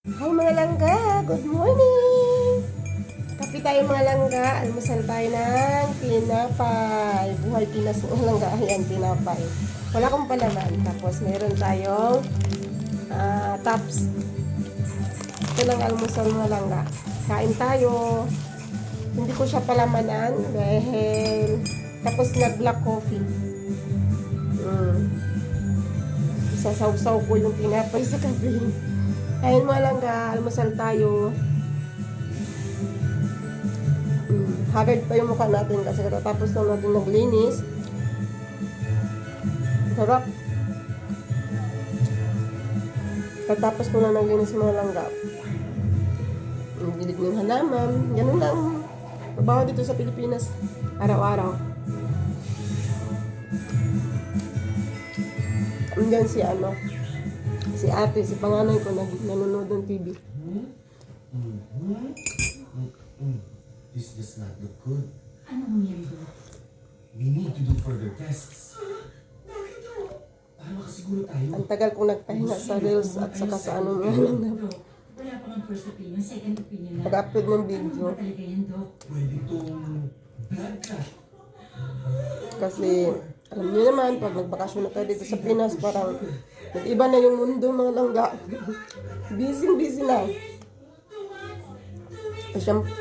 Hi mga langga! Good morning! Kape tayo mga langga. Almusal tayo ng tinapay. Buhay Pinas mga langga. Ayan, tinapay. Wala akong palaman. Tapos meron tayong tops. Ito lang almusal mga langga. Kain tayo. Hindi ko siya palamanan dahil tapos nag-black coffee. Sasaw-saw ko yung tinapay sa kape. Ayun mga langga, almusal tayo. Haggard pa yung mukha natin kasi tapos na natin naglinis. Sarap. Katapos ko na naglinis mga langga. Dilig ng halaman. Ganun lang. Trabaho dito sa Pilipinas. Araw-araw. Andyan si ate, si panganay ko nanonood ng TV. This does not look good. Ano nangyari doon? We need to do further tests. Para makasiguro tayo. Ang tagal kong nagpahinga sa Reels at saka sa ano nga lang na Dok, wala pa ang first opinion, second opinion na. pag-upload ng video. Ano talaga yan, Dok? Pwede itong blood clot. Kasi alam niyo naman, pag nagbakasyon na tayo dito sa Pinas, parang nag-iba na yung mundo mga langga. Busy na.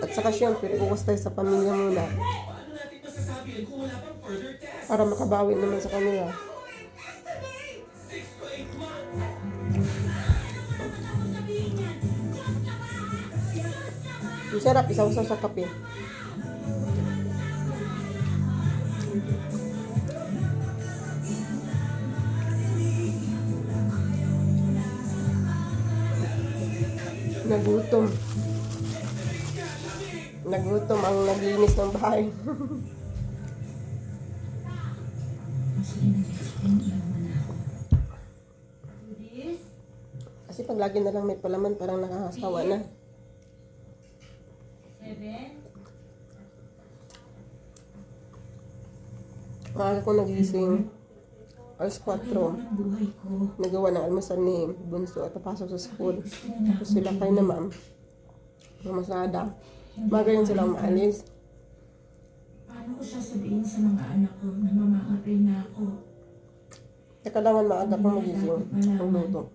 At saka syempre, focus tayo sa pamilya muna. Paano natin masasabi kung wala pang further tests? Para makabawi naman sa kanila. 6 to 8 months. Ang sarap, isaw-saw sa kape. Nagutom ang naglinis ng bahay. Sige na, inuman na ako. Judith? Kasi pag lagi na lang may palaman, parang nakakasawa na. 7? Maaga ko nagising. Alas 4. Ang buhay ko. Nagawa ng almusal ni Bunso at papasok sa school. Tapos sila kayo na ma'am. Masada. Maga yun silang maalis. Paano ko sasabihin sa mga anak ko na mamamatay na ako? Kailangan maaga kong magising. Ang luto.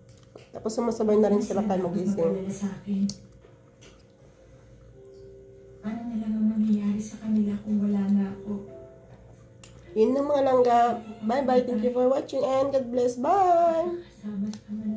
Tapos sumasabay na rin sila kayo magising. Magpapalala sa akin. Ano na lang ang mangyayari sa kanila kung wala na ako? Yun na mga langga. Bye bye. Thank you for watching and God bless. Bye! Kasama sa kanila.